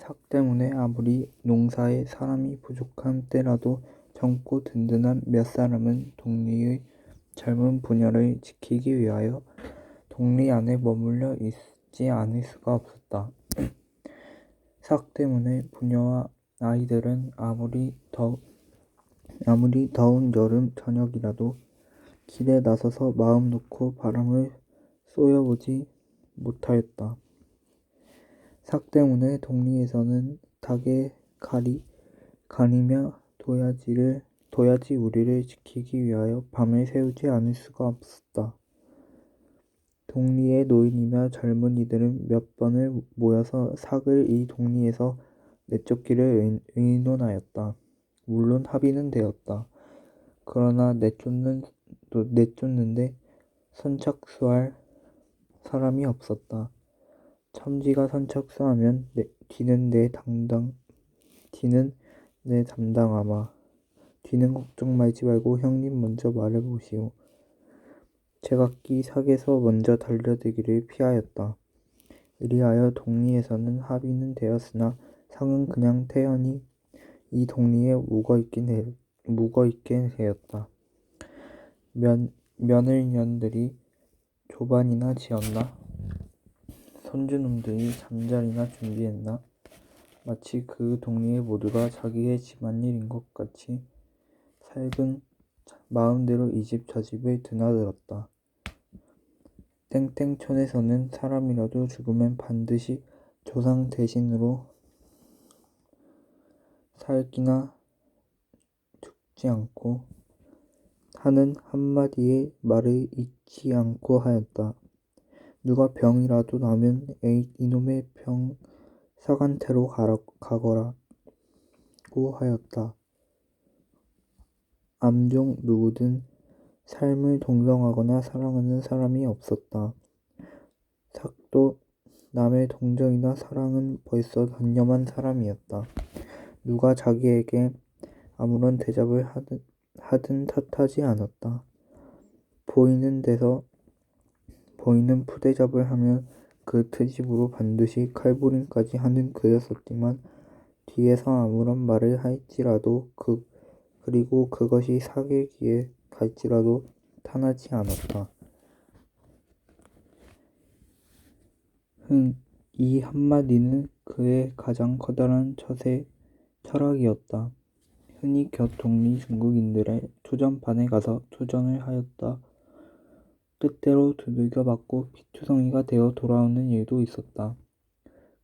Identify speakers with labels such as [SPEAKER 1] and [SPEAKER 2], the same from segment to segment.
[SPEAKER 1] 삭 때문에 아무리 농사에 사람이 부족한 때라도 젊고 든든한 몇 사람은 동리의 젊은 부녀를 지키기 위하여 동리 안에 머물러 있지 않을 수가 없었다. 삭 때문에 부녀와 아이들은 아무리 더운 여름 저녁이라도 길에 나서서 마음 놓고 바람을 쏘여보지 못하였다. 삭 때문에 동리에서는 닭에 가리며 도야지 우리를 지키기 위하여 밤을 새우지 않을 수가 없었다. 동리의 노인이며 젊은이들은 몇 번을 모여서 삭을 이 동리에서 내쫓기를 의논하였다. 물론 합의는 되었다. 그러나 내쫓는데 선착수할 사람이 없었다. 첨지가 선착수하면 뒤는 내 담당하마. 뒤는 걱정 말지 말고 형님 먼저 말해보시오. 제각기 삭에서 먼저 달려들기를 피하였다. 이리하여 동리에서는 합의는 되었으나 삭은 그냥 태연히 이 동리에 묵어있게 되었다. 며느년들이 조반이나 지었나? 손주놈들이 잠자리나 준비했나? 마치 그 동리의 모두가 자기의 집안일인 것 같이 삭은 마음대로 이 집 저 집을 드나들었다. 땡땡촌에서는 사람이라도 죽으면 반드시 조상 대신으로 살기나 죽지 않고 하는 한마디의 말을 잊지 않고 하였다. 누가 병이라도 나면 에이 이놈의 병 삭한테로 가거라고 하였다. 암종 누구든 삶을 동정하거나 사랑하는 사람이 없었다. 삭도 남의 동정이나 사랑은 벌써 단념한 사람이었다. 누가 자기에게 아무런 대접을 하든 탓하지 않았다. 보이는 푸대접을 하면 그 트집으로 반드시 칼부림까지 하는 그였었지만 뒤에서 아무런 말을 할지라도 그리고 그것이 삭의 귀에 갈지라도 탄하지 않았다. 이 한마디는 그의 가장 커다란 철학이었다. 흔히 동리 중국인들의 투전판에 가서 투전을 하였다. 뜻대로 두들겨 맞고 피투성이가 되어 돌아오는 일도 있었다.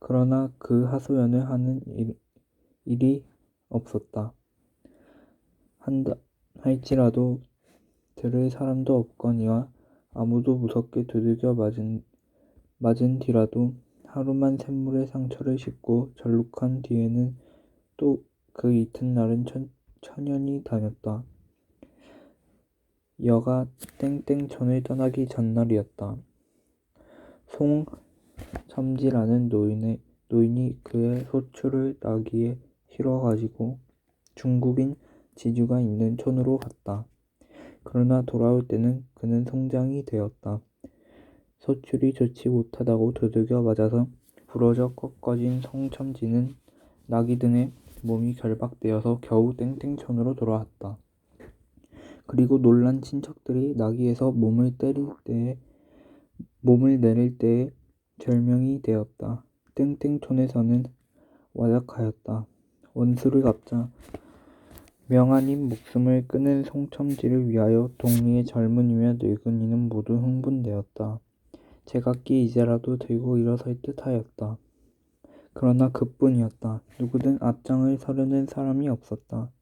[SPEAKER 1] 그러나 그 하소연을 하는 일이 없었다. 할지라도 들을 사람도 없거니와 아무도 무섭게 두들겨 맞은 뒤라도 하루만 샘물에 상처를 씻고 절룩한 뒤에는 또 그 이튿날은 천연히 다녔다. 여가 땡땡촌을 떠나기 전날이었다. 송첨지라는 노인이 그의 소출을 나기에 실어가지고 중국인 지주가 있는 촌으로 갔다. 그러나 돌아올 때는 그는 송장이 되었다. 소출이 좋지 못하다고 두들겨 맞아서 부러져 꺾어진 송첨지는 나기 등에 몸이 결박되어서 겨우 땡땡촌으로 돌아왔다. 그리고 놀란 친척들이 나기에서 몸을 내릴 때에 절명이 되었다. 땡땡촌에서는 와작하였다. 원수를 갚자. 명아님 목숨을 끊은 송첨지를 위하여 동리의 젊은이며 늙은이는 모두 흥분되었다. 제각기 이제라도 들고 일어설 듯하였다. 그러나 그뿐이었다. 누구든 앞장을 서려는 사람이 없었다.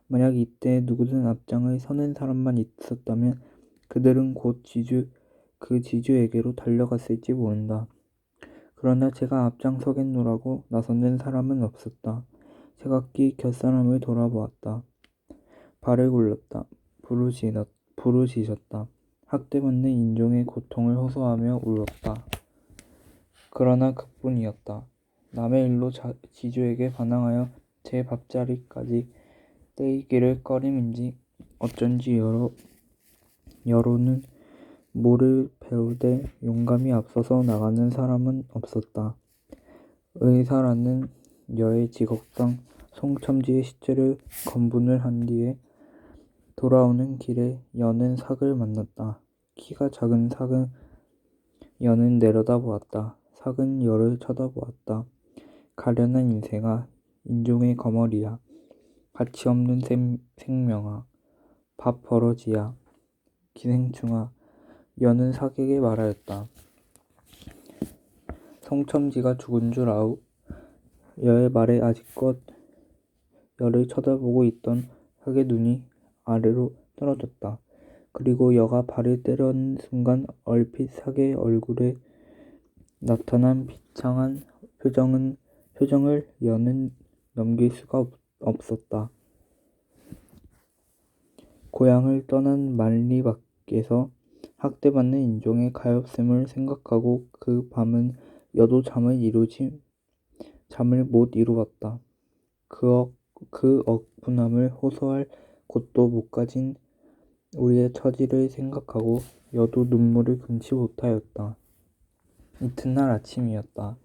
[SPEAKER 1] 만약 이때 누구든 앞장을 서는 사람만 있었다면 그들은 곧 그 지주에게로 달려갔을지 모른다. 그러나 제가 앞장서겠노라고 나서는 사람은 없었다. 제각기 곁사람을 돌아보았다. 발을 굴렀다. 부르짖었다. 학대받는 인종의 고통을 호소하며 울었다. 그러나 그뿐이었다. 남의 일로 지주에게 반항하여 제 밥자리까지 떼이기를 꺼림인지 어쩐지 여로는 모를 배우되 용감히 앞서서 나가는 사람은 없었다. 의사라는 여의 직업상 송첨지의 시체를 건분을 한 뒤에 돌아오는 길에 여는 삭을 만났다. 키가 작은 삭은 여는 내려다보았다. 삭은 여를 쳐다보았다. 가련한 인생아, 인종의 거머리야. 가치없는 생명아, 밥 버러지야. 기생충아, 여는 삭에게 말하였다. 송첨지가 죽은 줄 아우? 여의 말에 아직껏 여를 쳐다보고 있던 삭의 눈이 아래로 떨어졌다. 그리고 여가 발을 때려는 순간 얼핏 삭의 얼굴에 나타난 비창한 표정을 여는 넘길 수가 없었다. 고향을 떠난 만리 밖에서 학대받는 인종의 가엾음을 생각하고 그 밤은 여도 잠을 못 이루었다. 그 억분함을 호소할 곳도 못 가진 우리의 처지를 생각하고 여도 눈물을 금치 못하였다. 이튿날 아침이었다.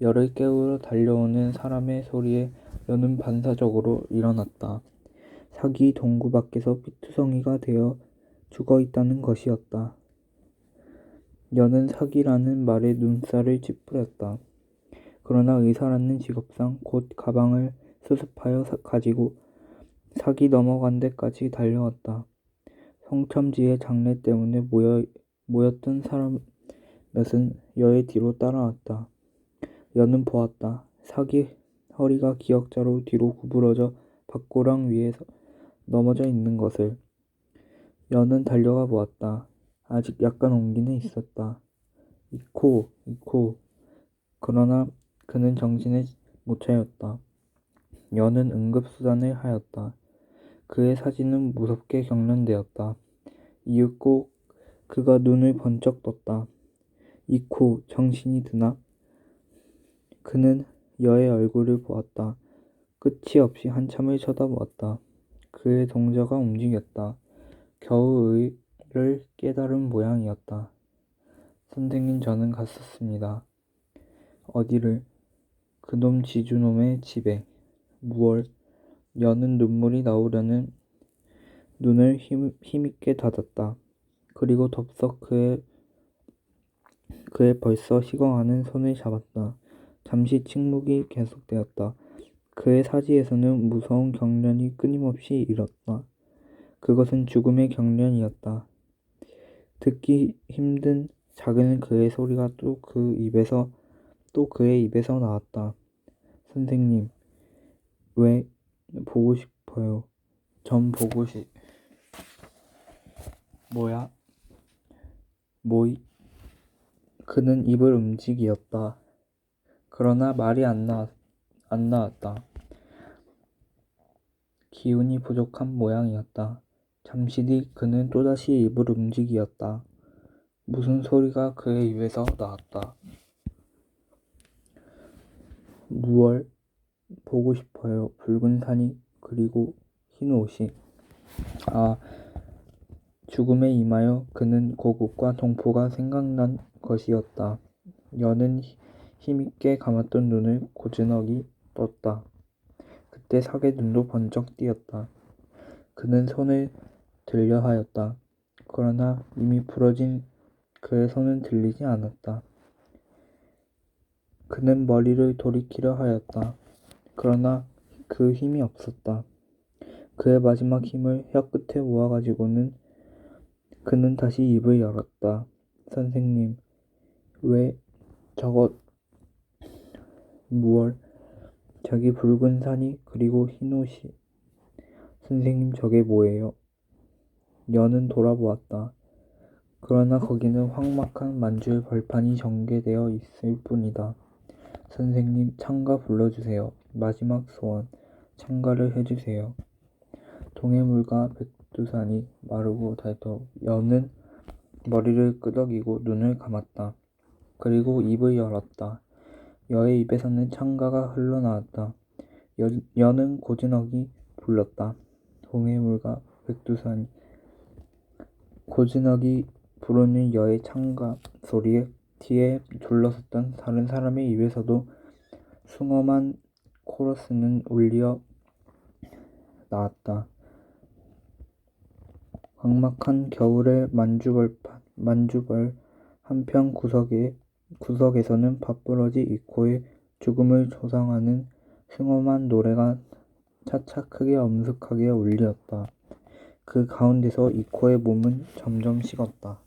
[SPEAKER 1] 여를 깨우러 달려오는 사람의 소리에 여는 반사적으로 일어났다. 삭이 동구 밖에서 피투성이가 되어 죽어있다는 것이었다. 여는 삭이라는 말에 눈살을 찌푸렸다. 그러나 의사라는 직업상 곧 가방을 수습하여 가지고 삭이 넘어간 데까지 달려왔다. 송첨지의 장례 때문에 모였던 사람 몇은 여의 뒤로 따라왔다. 여는 보았다. 삭이 허리가 기역자로 뒤로 구부러져 밭고랑 위에서 넘어져 있는 것을. 여는 달려가 보았다. 아직 약간 온기는 있었다. 이코. 그러나 그는 정신을 못 차렸다. 여는 응급수단을 하였다. 그의 사진은 무섭게 경련되었다. 이윽고 그가 눈을 번쩍 떴다. 이코, 정신이 드나? 그는 여의 얼굴을 보았다. 끝이 없이 한참을 쳐다보았다. 그의 동자가 움직였다. 겨우 의를 깨달은 모양이었다. 선생님, 저는 갔었습니다. 어디를? 그놈 지주놈의 집에. 무얼? 여는 눈물이 나오려는 눈을 힘있게 닫았다. 그리고 덥석 그의 벌써 식어가는 손을 잡았다. 잠시 침묵이 계속되었다. 그의 사지에서는 무서운 경련이 끊임없이 일었다. 그것은 죽음의 경련이었다. 듣기 힘든 작은 그의 소리가 또 그의 입에서 나왔다. 선생님, 왜? 보고 싶어요. 전 뭐야? 뭐이? 그는 입을 움직이었다. 그러나 말이 안 나왔다. 기운이 부족한 모양이었다. 잠시 뒤 그는 또다시 입을 움직이었다. 무슨 소리가 그의 입에서 나왔다. 무얼? 보고 싶어요. 붉은 산이 그리고 흰 옷이. 아, 죽음에 임하여 그는 고국과 동포가 생각난 것이었다. 여는 힘있게 감았던 눈을 고즈넉이 떴다. 그때 삭의 눈도 번쩍 띄었다. 그는 손을 들려 하였다. 그러나 이미 부러진 그의 손은 들리지 않았다. 그는 머리를 돌이키려 하였다. 그러나 그 힘이 없었다. 그의 마지막 힘을 혀끝에 모아가지고는 그는 다시 입을 열었다. 선생님, 왜 저것? 무얼? 저기 붉은 산이 그리고 흰 옷이. 선생님, 저게 뭐예요? 여는 돌아보았다. 그러나 거기는 황막한 만주의 벌판이 전개되어 있을 뿐이다. 선생님, 창가 불러주세요. 마지막 소원, 창가를 해주세요. 동해물과 백두산이 마르고 닳도록. 여는 머리를 끄덕이고 눈을 감았다. 그리고 입을 열었다. 여의 입에서는 창가가 흘러나왔다. 여는 고즈넉이 불렀다. 동해물과 백두산이. 고즈넉이 부르는 여의 창가 소리에 뒤에 둘러섰던 다른 사람의 입에서도 숭엄한 코러스는 울려 나왔다. 광막한 겨울의 만주벌 한편 구석에서는 밥버러지 이코의 죽음을 조상하는 승엄한 노래가 차차 크게 엄숙하게 울리었다. 그 가운데서 이코의 몸은 점점 식었다.